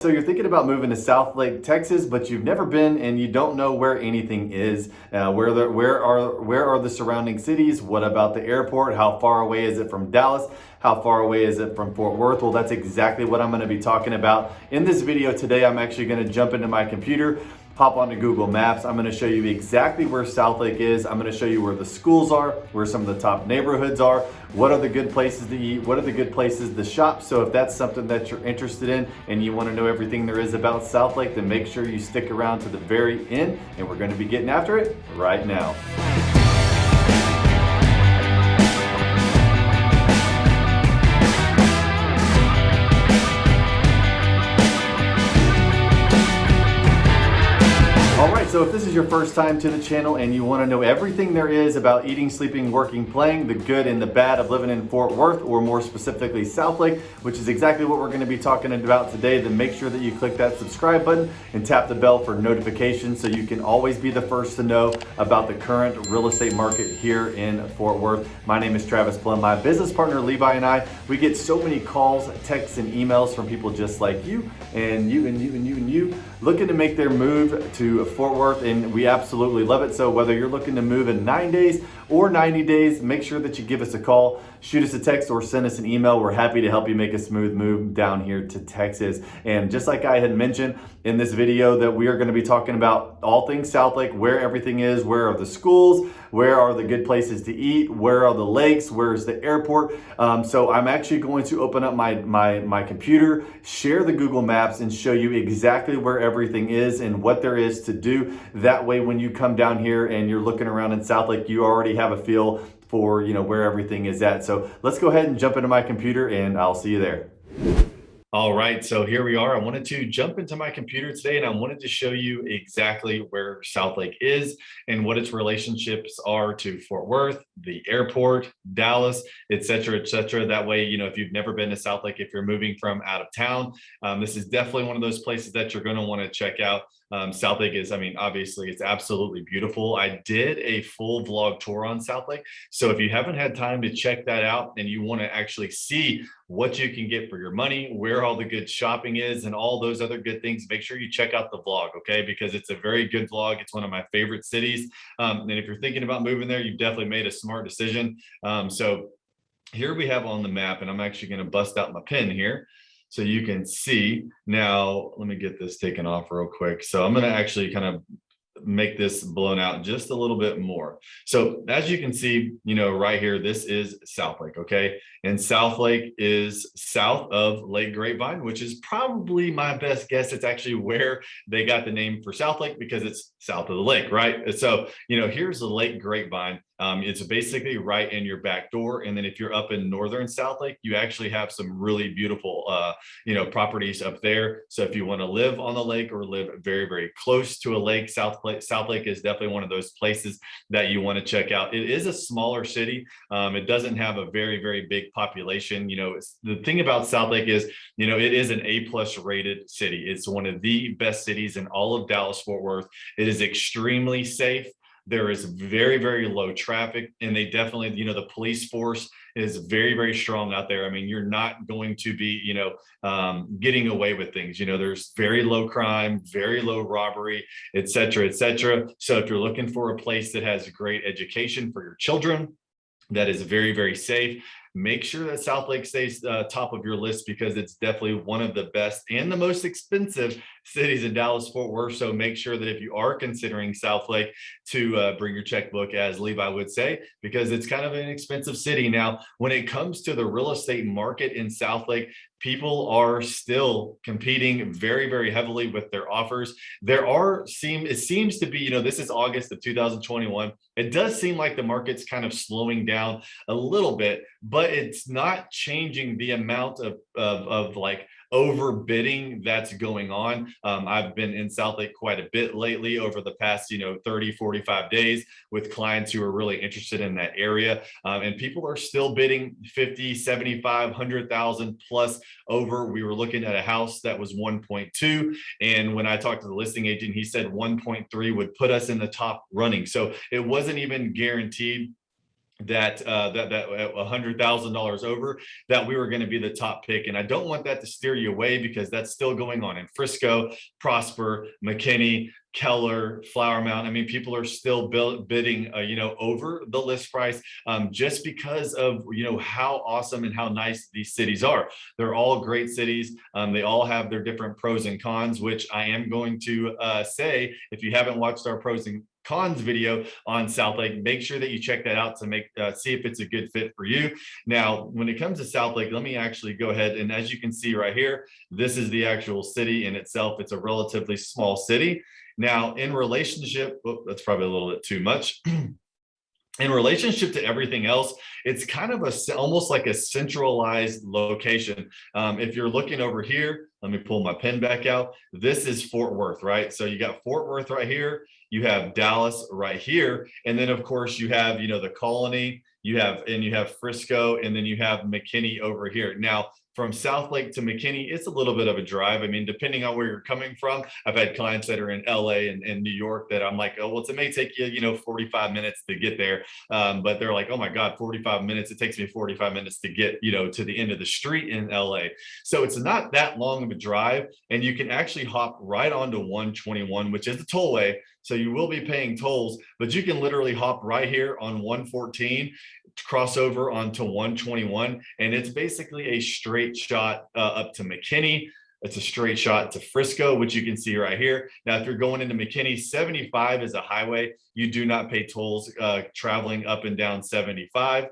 So you're thinking about moving to Southlake, Texas, but you've never been and you don't know where anything is. Where are the surrounding cities? What about the airport? How far away is it from Dallas? How far away is it from Fort Worth? Well, that's exactly what I'm going to be talking about in this video today. I'm actually going to jump into my computer, pop onto Google Maps. I'm going to show you exactly where Southlake is. I'm going to show you where the schools are, where some of the top neighborhoods are, what are the good places to eat, what are the good places to shop. So if that's something that you're interested in and you want to know everything there is about Southlake, then make sure you stick around to the very end, and we're going to be getting after it right now. So if this is your first time to the channel and you want to know everything there is about eating, sleeping, working, playing, the good and the bad of living in Fort Worth, or more specifically Southlake, which is exactly what we're going to be talking about today, then make sure that you click that subscribe button and tap the bell for notifications so you can always be the first to know about the current real estate market here in Fort Worth. My name is Travis Plum. My business partner Levi and I, we get so many calls, texts, and emails from people just like you and you looking to make their move to Fort Worth, and we absolutely love it. So whether you're looking to move in 9 days or 90 days, make sure that you give us a call, shoot us a text, or send us an email. We're happy to help you make a smooth move down here to Texas. And just like I had mentioned in this video, that we are going to be talking about all things Southlake, where everything is, where are the schools, where are the good places to eat, where are the lakes, where's the airport. So I'm actually going to open up my computer, share the Google Maps, and show you exactly where everything is and what there is to do. That way, when you come down here and you're looking around in Southlake, you already have a feel for where everything is at. So let's go ahead and jump into my computer, and I'll see you there. All right, so here we are. I wanted to jump into my computer today, and I wanted to show you exactly where Southlake is and what its relationships are to Fort Worth, the airport, Dallas, et cetera, et cetera. That way, if you've never been to Southlake, if you're moving from out of town, this is definitely one of those places that you're going to want to check out. Southlake is, obviously it's absolutely beautiful. I did a full vlog tour on Southlake. So if you haven't had time to check that out and you want to actually see what you can get for your money, where all the good shopping is, and all those other good things, make sure you check out the vlog, okay? Because it's a very good vlog. It's one of my favorite cities. And if you're thinking about moving there, you've definitely made a smart decision. So here we have on the map, and I'm actually going to bust out my pen here so you can see. Now, let me get this taken off real quick. So I'm going to actually kind of make this blown out just a little bit more. So as you can see, right here, this is Southlake, okay? And Southlake is south of Lake Grapevine, which is probably my best guess. It's actually where they got the name for Southlake, because it's south of the lake, right? So, here's the Lake Grapevine. It's basically right in your back door. And then if you're up in northern Southlake, you actually have some really beautiful, properties up there. So if you want to live on the lake or live very, very close to a lake, Southlake is definitely one of those places that you want to check out. It is a smaller city. It doesn't have a very, very big population. The thing about Southlake is, it is an A+ rated city. It's one of the best cities in all of Dallas-Fort Worth. It is extremely safe. There is very, very low traffic, and they definitely, the police force is very, very strong out there. You're not going to be, getting away with things. There's very low crime, very low robbery, et cetera, et cetera. So if you're looking for a place that has great education for your children, that is very, very safe, make sure that Southlake stays top of your list, because it's definitely one of the best and the most expensive cities in Dallas-Fort Worth. So make sure that if you are considering Southlake, to bring your checkbook, as Levi would say, because it's kind of an expensive city. Now, when it comes to the real estate market in Southlake, people are still competing very, very heavily with their offers. It seems to be, this is August of 2021. It does seem like the market's kind of slowing down a little bit, but it's not changing the amount of like overbidding that's going on. I've been in Southlake quite a bit lately over the past 30 45 days with clients who are really interested in that area, and people are still bidding 50, 75, 100,000 plus over. We were looking at a house that was 1.2, and when I talked to the listing agent, he said 1.3 would put us in the top running. So it wasn't even guaranteed that that $100,000 over, that we were going to be the top pick. And I don't want that to steer you away, because that's still going on in Frisco, Prosper, McKinney, Keller, Flower Mound. I mean, people are still bidding, over the list price, just because of, how awesome and how nice these cities are. They're all great cities. They all have their different pros and cons, which I am going to say, if you haven't watched our pros and cons video on Southlake, make sure that you check that out to see if it's a good fit for you. Now, when it comes to Southlake, let me actually go ahead, and as you can see right here, this is the actual city in itself. It's a relatively small city. Now, in relationship, that's probably a little bit too much. In relationship to everything else, it's kind of almost like a centralized location. If you're looking over here, let me pull my pen back out. This is Fort Worth, right? So you got Fort Worth right here. You have Dallas right here. And then of course you have, the Colony, you have Frisco, and then you have McKinney over here. Now, from Southlake to McKinney, it's a little bit of a drive. I mean, depending on where you're coming from, I've had clients that are in LA and New York that I'm like, oh, well, it may take you, 45 minutes to get there. But they're like, oh my God, 45 minutes. It takes me 45 minutes to get, to the end of the street in LA. So it's not that long of a drive. And you can actually hop right onto 121, which is the tollway. So you will be paying tolls, but you can literally hop right here on 114, cross over onto 121, and it's basically a straight shot up to McKinney. It's a straight shot to Frisco, which you can see right here. Now, if you're going into McKinney, 75 is a highway. You do not pay tolls traveling up and down 75.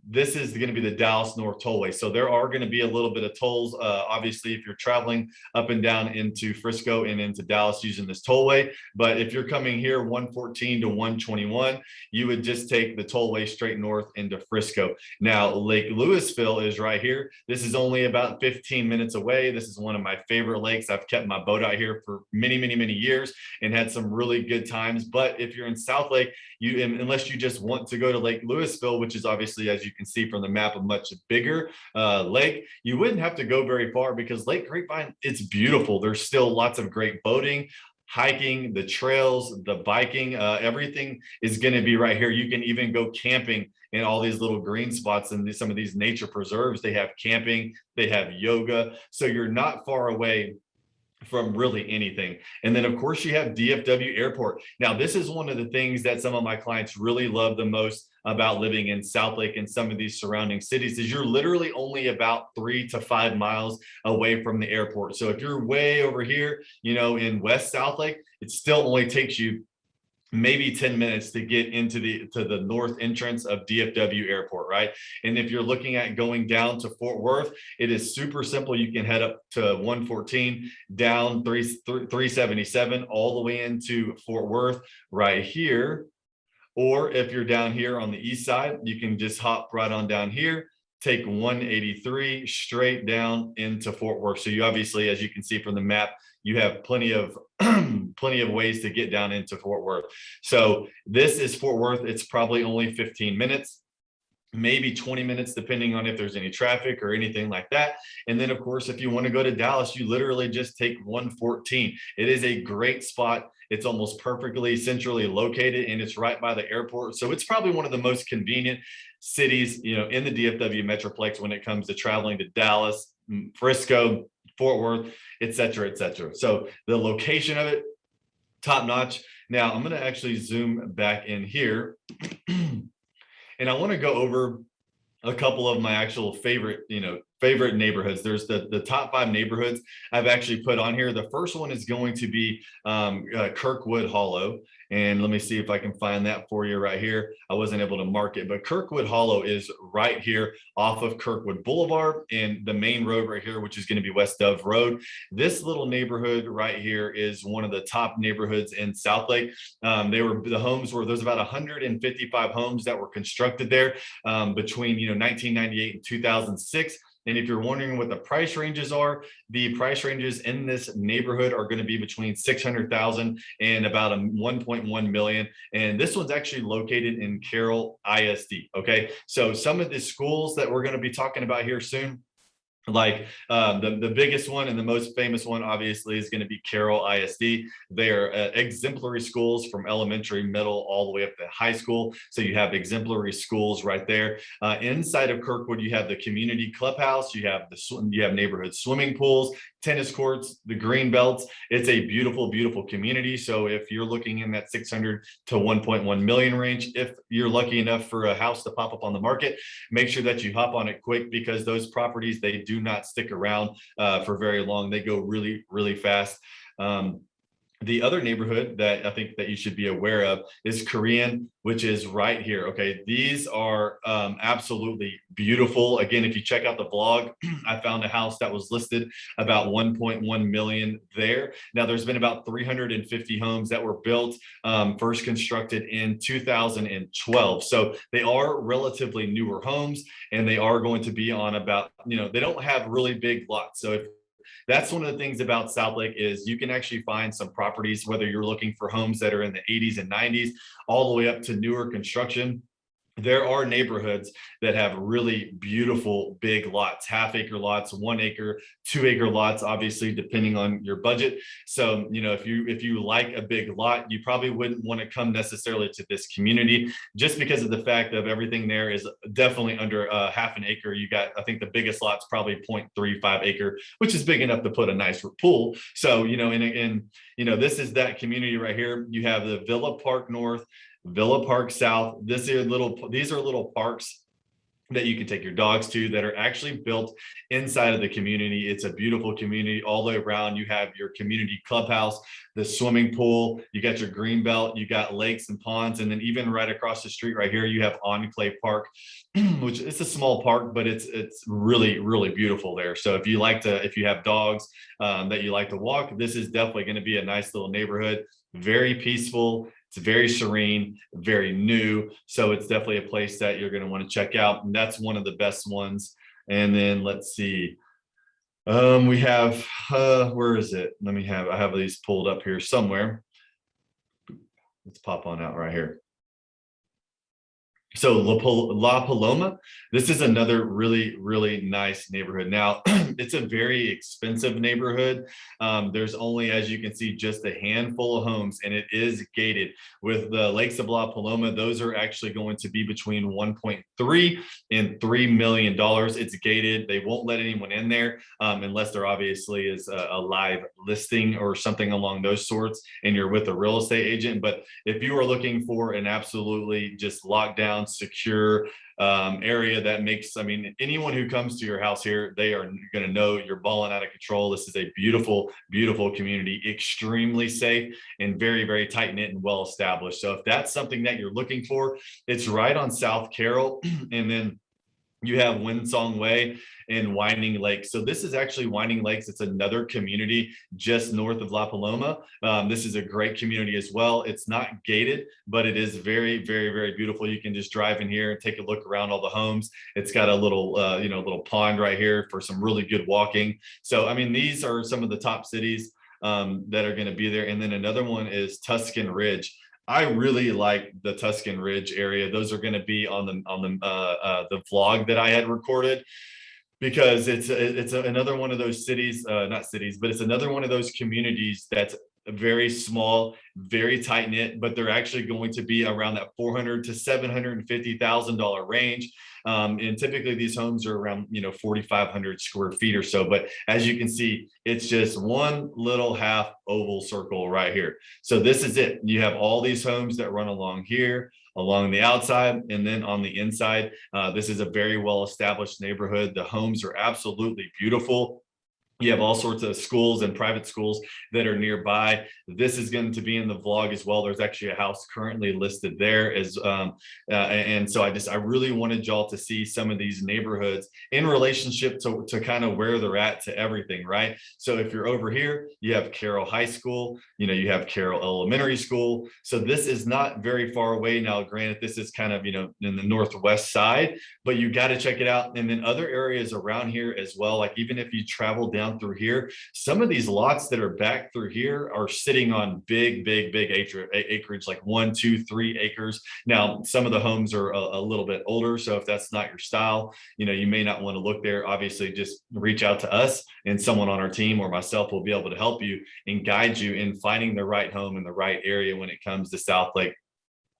This is going to be the Dallas North Tollway. So there are going to be a little bit of tolls, obviously, if you're traveling up and down into Frisco and into Dallas using this tollway. But if you're coming here 114 to 121, you would just take the tollway straight north into Frisco. Now, Lake Lewisville is right here. This is only about 15 minutes away. This is one of my favorite lakes. I've kept my boat out here for many, many, many years and had some really good times. But if you're in Southlake, unless you just want to go to Lake Lewisville, which is obviously, as you can see from the map, a much bigger lake, you wouldn't have to go very far, because Lake Grapevine, it's beautiful. There's still lots of great boating, hiking, the trails, the biking, everything is going to be right here. You can even go camping in all these little green spots and some of these nature preserves. They have camping, they have yoga. So you're not far away from really anything. And then of course you have DFW Airport. Now, this is one of the things that some of my clients really love the most about living in Southlake and some of these surrounding cities, is you're literally only about 3 to 5 miles away from the airport. So if you're way over here, in West Southlake, it still only takes you maybe 10 minutes to get into the north entrance of DFW Airport, right? And if you're looking at going down to Fort Worth, it is super simple. You can head up to 114, down 377, all the way into Fort Worth right here. Or if you're down here on the east side, you can just hop right on down here, take 183 straight down into Fort Worth. So you obviously, as you can see from the map, you have plenty of ways to get down into Fort Worth. So this is Fort Worth. It's probably only 15 minutes, maybe 20 minutes, depending on if there's any traffic or anything like that. And then of course, if you want to go to Dallas, you literally just take 114. It is a great spot. It's almost perfectly centrally located, and it's right by the airport. So it's probably one of the most convenient cities, in the DFW Metroplex when it comes to traveling to Dallas, Frisco, Fort Worth, et cetera, et cetera. So the location of it, top notch. Now I'm going to actually zoom back in here and I want to go over a couple of my actual favorite neighborhoods. There's the top 5 neighborhoods I've actually put on here. The first one is going to be Kirkwood Hollow. And let me see if I can find that for you right here. I wasn't able to mark it, but Kirkwood Hollow is right here off of Kirkwood Boulevard and the main road right here, which is going to be West Dove Road. This little neighborhood right here is one of the top neighborhoods in Southlake. There's about 155 homes that were constructed there between 1998 and 2006. And if you're wondering what the price ranges are, the price ranges in this neighborhood are going to be between 600,000 and about 1.1 million. And this one's actually located in Carroll ISD. Okay, so some of the schools that we're going to be talking about here soon, Like the biggest one and the most famous one obviously is going to be Carroll ISD. They are exemplary schools from elementary, middle, all the way up to high school. So you have exemplary schools right there. Inside of Kirkwood, you have the community clubhouse, you have neighborhood swimming pools, tennis courts, the green belts. It's a beautiful, beautiful community. So if you're looking in that 600 to 1.1 million range, if you're lucky enough for a house to pop up on the market, make sure that you hop on it quick, because those properties, they do not stick around for very long. They go really, really fast. The other neighborhood that I think that you should be aware of is Korean, which is right here. Okay, these are absolutely beautiful. Again, if you check out the vlog, I found a house that was listed about 1.1 million there. Now, there's been about 350 homes that were built, first constructed in 2012. So they are relatively newer homes, and they are going to be on about, they don't have really big lots. So if that's one of the things about Southlake is you can actually find some properties, whether you're looking for homes that are in the 80s and 90s, all the way up to newer construction. There are neighborhoods that have really beautiful big lots, half-acre lots, 1 acre, 2 acre lots, obviously depending on your budget. So, if you like a big lot, you probably wouldn't want to come necessarily to this community, just because of the fact of everything there is definitely under half an acre. You got, I think the biggest lot's probably 0.35 acre, which is big enough to put a nice pool. So, this is that community right here. You have the Villa Park North, Villa Park South. These are little parks that you can take your dogs to that are actually built inside of the community. It's a beautiful community all the way around. You have your community clubhouse, the swimming pool, you got your green belt, you got lakes and ponds, and then even right across the street right here, you have Enclave Park, which is a small park, but it's really, really beautiful there. So if you have dogs that you like to walk, this is definitely going to be a nice little neighborhood. Very peaceful. It's very serene, very new. So it's definitely a place that you're going to want to check out. And that's one of the best ones. And then let's see. We have, where is it? I have these pulled up here somewhere. Let's pop on out right here. So La Paloma, this is another really, really nice neighborhood. Now, it's a very expensive neighborhood. There's only, as you can see, just a handful of homes, and it is gated. With the Lakes of La Paloma, those are actually going to be between 1.3 and $3 million. It's gated. They won't let anyone in there unless there obviously is a live listing or something along those sorts, and you're with a real estate agent. But if you are looking for an absolutely just locked down, secure area that makes, anyone who comes to your house here, they are going to know you're balling out of control. This is a beautiful, beautiful community, extremely safe and very, very tight knit and well established. So if that's something that you're looking for, it's right on South Carroll. And then you have Winsong Way and Winding Lakes. So this is actually Winding Lakes. It's another community just north of La Paloma. This is a great community as well. It's not gated, but it is very, very, very beautiful. You can just drive in here and take a look around all the homes. It's got a little, little pond right here for some really good walking. So, these are some of the top cities that are going to be there. And then another one is Tuscan Ridge. I really like the Tuscan Ridge area. Those are going to be on the vlog that I had recorded, because it's another one of those cities, not cities, but it's another one of those communities that's very small, very tight knit, but they're actually going to be around that $400,000 to $750,000 range. And typically these homes are around 4,500 square feet or so. But as you can see, it's just one little half oval circle right here. So this is it. You have all these homes that run along here, along the outside, and then on the inside. This is a very well established neighborhood. The homes are absolutely beautiful. You have all sorts of schools and private schools that are nearby. This is going to be in the vlog as well. There's actually a house currently listed there and so I really wanted y'all to see some of these neighborhoods in relationship to kind of where they're at to everything, right? So if you're over here, you have Carroll High School, you have Carroll Elementary School. So this is not very far away. Now, granted, this is kind of, in the northwest side, but you got to check it out. And then other areas around here as well. Like even if you travel down down through here. Some of these lots that are back through here are sitting on big acreage, like 1, 2, 3 acres. Now, some of the homes are a little bit older, so if that's not your style, you may not want to look there. Obviously, just reach out to us, and someone on our team or myself will be able to help you and guide you in finding the right home in the right area when it comes to Southlake.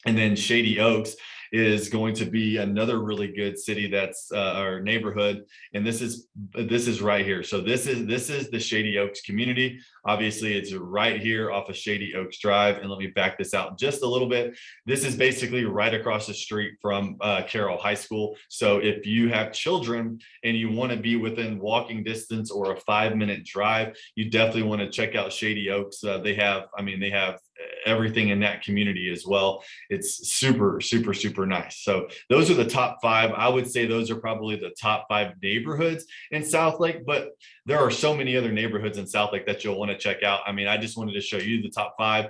And then Shady Oaks is going to be another really good city that's our neighborhood, and this is right here. So this is the Shady Oaks community. Obviously, it's right here off of Shady Oaks Drive. And let me back this out just a little bit. This is basically right across the street from Carroll High School. So if you have children and you want to be within walking distance or a 5-minute drive, you definitely want to check out Shady Oaks. They have everything in that community as well. It's super nice. So those are the top 5. I would say those are probably the top 5 neighborhoods in Southlake, but there are so many other neighborhoods in Southlake that you'll want to check out. I just wanted to show you the top 5.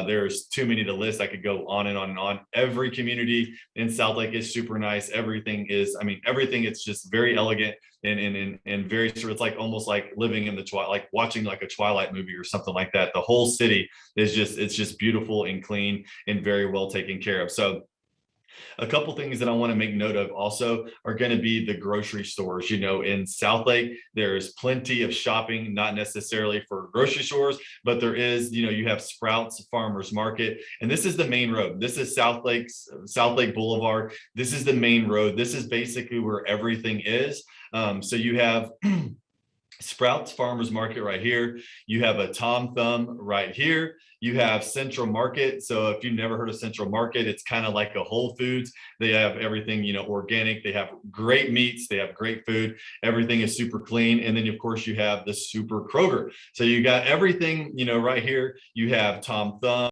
There's too many to list. I could go on and on and on. Every community in Southlake is super nice. Everything it's just very elegant and very sort of, it's like almost like living in the twilight, like watching like a Twilight movie or something like that. The whole city is just beautiful and clean and very well taken care of. So a couple things that I want to make note of also are going to be the grocery stores. In Southlake, there's plenty of shopping, not necessarily for grocery stores, but there is, you have Sprouts Farmers Market, and this is the main road. This is Southlake Boulevard. This is the main road. This is basically where everything is. So you have Sprouts Farmers Market right here. You have a Tom Thumb right here. You have Central Market. So if you've never heard of Central Market, it's kind of like a Whole Foods. They have everything, organic. They have great meats. They have great food. Everything is super clean. And then of course you have the Super Kroger. So you got everything, right here. You have Tom Thumb.